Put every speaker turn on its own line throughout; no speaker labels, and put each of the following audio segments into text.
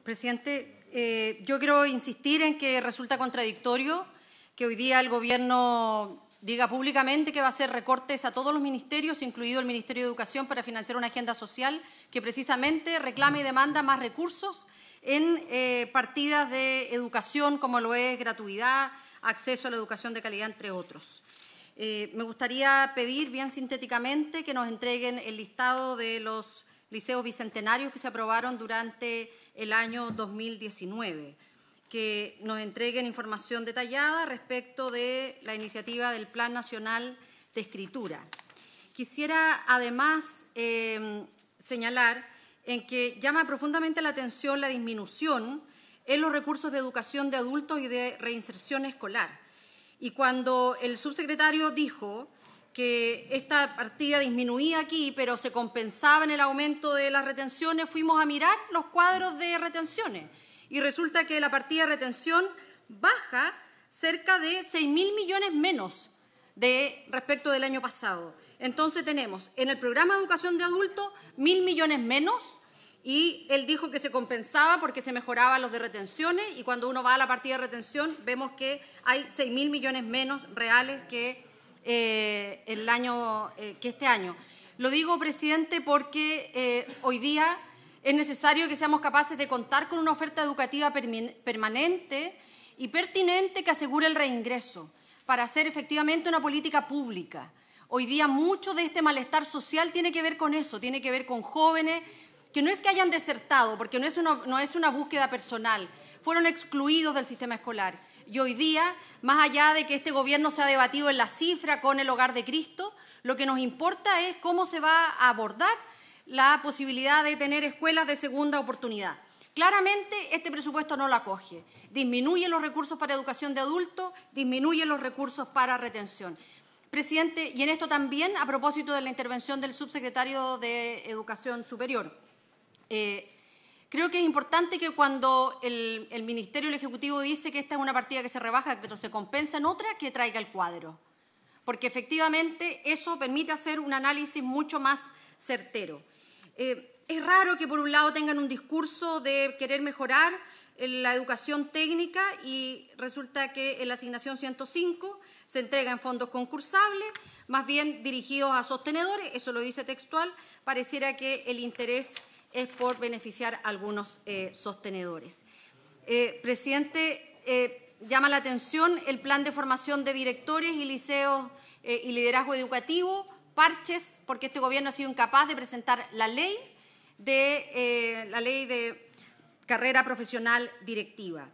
Presidente, yo quiero insistir en que resulta contradictorio que hoy día el Gobierno diga públicamente que va a hacer recortes a todos los ministerios, incluido el Ministerio de Educación, para financiar una agenda social que precisamente reclama y demanda más recursos en partidas de educación, como lo es gratuidad, acceso a la educación de calidad, entre otros. Me gustaría pedir, bien sintéticamente, que nos entreguen el listado de los liceos bicentenarios que se aprobaron durante el año 2019, que nos entreguen información detallada respecto de la iniciativa del Plan Nacional de Escritura. Quisiera, además, señalar en que llama profundamente la atención la disminución en los recursos de educación de adultos y de reinserción escolar. Y cuando el subsecretario dijo que esta partida disminuía aquí, pero se compensaba en el aumento de las retenciones, fuimos a mirar los cuadros de retenciones y resulta que la partida de retención baja cerca de 6.000 millones menos respecto del año pasado. Entonces tenemos en el programa de educación de adultos 1.000 millones menos, y él dijo que se compensaba porque se mejoraban los de retenciones, y cuando uno va a la partida de retención vemos que hay 6.000 millones menos reales que este año. Lo digo, presidente, porque hoy día es necesario que seamos capaces de contar con una oferta educativa permanente y pertinente que asegure el reingreso para hacer efectivamente una política pública. Hoy día mucho de este malestar social tiene que ver con eso, tiene que ver con jóvenes que no es que hayan desertado, porque no es una búsqueda personal, fueron excluidos del sistema escolar. Y hoy día, más allá de que este Gobierno se ha debatido en la cifra con el Hogar de Cristo, lo que nos importa es cómo se va a abordar la posibilidad de tener escuelas de segunda oportunidad. Claramente, este presupuesto no lo acoge. Disminuye los recursos para educación de adultos, disminuye los recursos para retención. Presidente, y en esto también, a propósito de la intervención del subsecretario de Educación Superior, creo que es importante que cuando el Ministerio y el Ejecutivo dice que esta es una partida que se rebaja, pero se compensa en otra, que traiga el cuadro, porque efectivamente eso permite hacer un análisis mucho más certero. Es raro que por un lado tengan un discurso de querer mejorar la educación técnica y resulta que en la asignación 105 se entrega en fondos concursables, más bien dirigidos a sostenedores, eso lo dice textual, pareciera que el interés es por beneficiar a algunos sostenedores. Presidente, llama la atención el plan de formación de directores y liceos y liderazgo educativo, parches, porque este Gobierno ha sido incapaz de presentar la ley de carrera profesional directiva.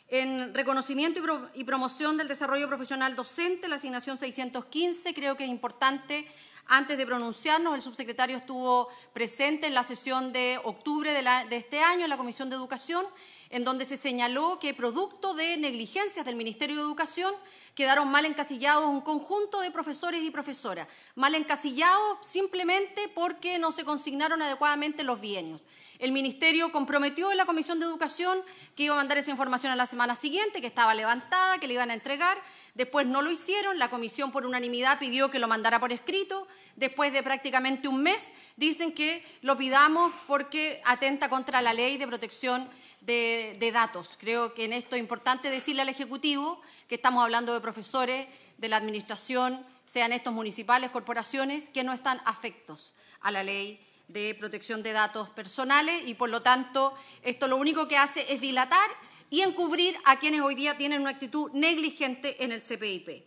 En reconocimiento y promoción del desarrollo profesional docente, la asignación 615, creo que es importante. Antes de pronunciarnos, el subsecretario estuvo presente en la sesión de octubre de este año en la Comisión de Educación, en donde se señaló que, producto de negligencias del Ministerio de Educación, quedaron mal encasillados un conjunto de profesores y profesoras, mal encasillados simplemente porque no se consignaron adecuadamente los bienios. El Ministerio comprometió en la Comisión de Educación que iba a mandar esa información a la semana siguiente, que estaba levantada, que le iban a entregar. Después no lo hicieron, la comisión por unanimidad pidió que lo mandara por escrito. Después de prácticamente un mes dicen que lo pidamos porque atenta contra la ley de protección de datos. Creo que en esto es importante decirle al Ejecutivo que estamos hablando de profesores de la Administración, sean estos municipales, corporaciones, que no están afectos a la ley de protección de datos personales y, por lo tanto, esto lo único que hace es dilatar y encubrir a quienes hoy día tienen una actitud negligente en el CPIP.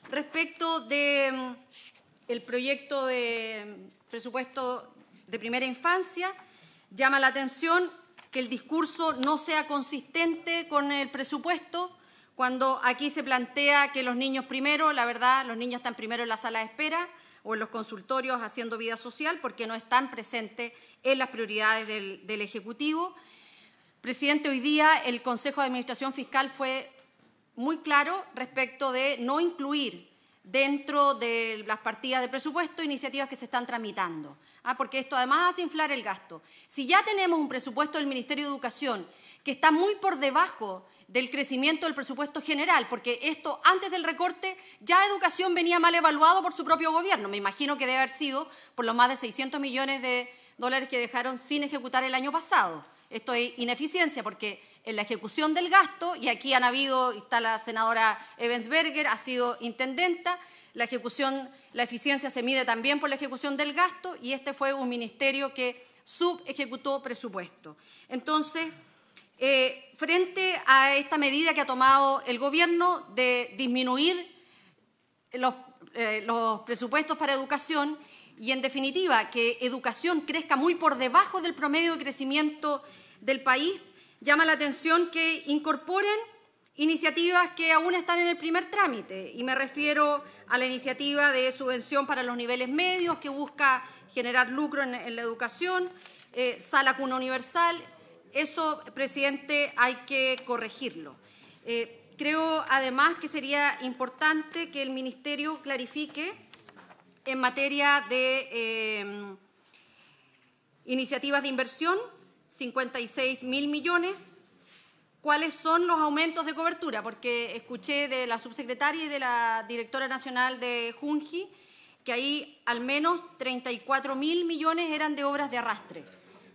Respecto del proyecto de presupuesto de primera infancia, llama la atención que el discurso no sea consistente con el presupuesto, cuando aquí se plantea que los niños primero, la verdad, los niños están primero en la sala de espera o en los consultorios haciendo vida social porque no están presentes en las prioridades del Ejecutivo. Presidente, hoy día el Consejo de Administración Fiscal fue muy claro respecto de no incluir dentro de las partidas de presupuesto iniciativas que se están tramitando, porque esto además hace inflar el gasto. Si ya tenemos un presupuesto del Ministerio de Educación que está muy por debajo del crecimiento del presupuesto general, porque esto antes del recorte ya educación venía mal evaluado por su propio Gobierno, me imagino que debe haber sido por los más de 600 millones de dólares que dejaron sin ejecutar el año pasado. Esto es ineficiencia porque en la ejecución del gasto, y aquí está la senadora Ebensberger, ha sido intendenta, la eficiencia se mide también por la ejecución del gasto y este fue un ministerio que subejecutó presupuesto. Entonces, frente a esta medida que ha tomado el Gobierno de disminuir los presupuestos para educación y, en definitiva, que educación crezca muy por debajo del promedio de crecimiento del país, llama la atención que incorporen iniciativas que aún están en el primer trámite, y me refiero a la iniciativa de subvención para los niveles medios, que busca generar lucro en la educación, sala cuna universal. Eso, presidente, hay que corregirlo. Creo, además, que sería importante que el Ministerio clarifique en materia de iniciativas de inversión, 56.000 millones, cuáles son los aumentos de cobertura, porque escuché de la subsecretaria y de la directora nacional de Junji que ahí al menos 34.000 millones eran de obras de arrastre.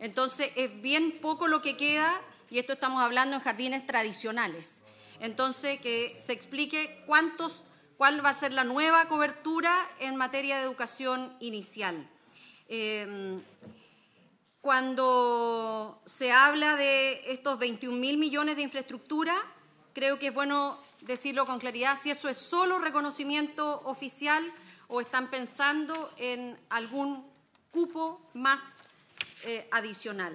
Entonces, es bien poco lo que queda, y esto estamos hablando en jardines tradicionales. Entonces, que se explique cuál va a ser la nueva cobertura en materia de educación inicial. Cuando se habla de estos 21.000 millones de infraestructura, creo que es bueno decirlo con claridad si eso es solo reconocimiento oficial o están pensando en algún cupo más adicional.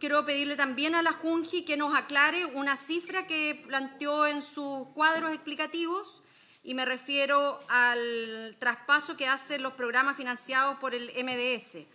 Quiero pedirle también a la Junji que nos aclare una cifra que planteó en sus cuadros explicativos, y me refiero al traspaso que hacen los programas financiados por el MDS.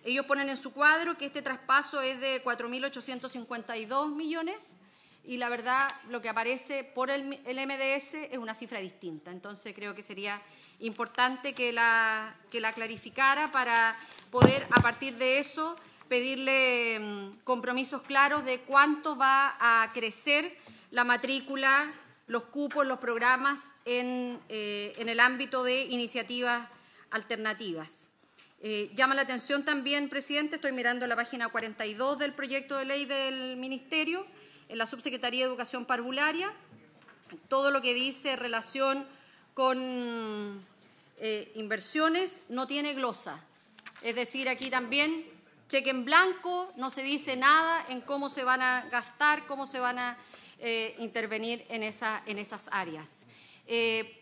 Ellos ponen en su cuadro que este traspaso es de 4.852 millones y la verdad lo que aparece por el MDS es una cifra distinta. Entonces creo que sería importante que la clarificara para poder, a partir de eso, pedirle compromisos claros de cuánto va a crecer la matrícula, los cupos, los programas en el ámbito de iniciativas alternativas. Llama la atención también, presidente, estoy mirando la página 42 del proyecto de ley del Ministerio, en la Subsecretaría de Educación Parvularia, todo lo que dice en relación con inversiones no tiene glosa. Es decir, aquí también cheque en blanco, no se dice nada en cómo se van a gastar, cómo se van a intervenir en esas áreas.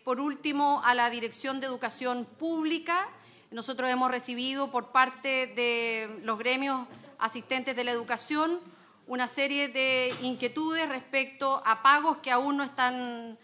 Por último, a la Dirección de Educación Pública, nosotros hemos recibido por parte de los gremios asistentes de la educación una serie de inquietudes respecto a pagos que aún no están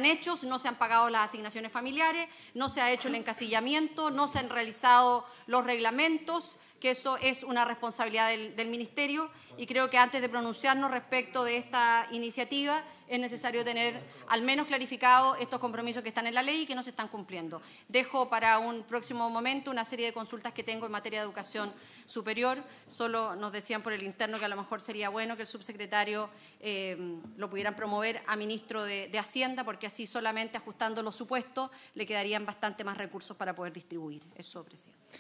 hechos, no se han pagado las asignaciones familiares, no se ha hecho el encasillamiento, no se han realizado los reglamentos, que eso es una responsabilidad del Ministerio, y creo que antes de pronunciarnos respecto de esta iniciativa es necesario tener al menos clarificado estos compromisos que están en la ley y que no se están cumpliendo. Dejo para un próximo momento una serie de consultas que tengo en materia de educación superior. Solo nos decían por el interno que a lo mejor sería bueno que el subsecretario lo pudieran promover a ministro de Hacienda, porque así solamente ajustando los supuestos le quedarían bastante más recursos para poder distribuir. Eso, presidente.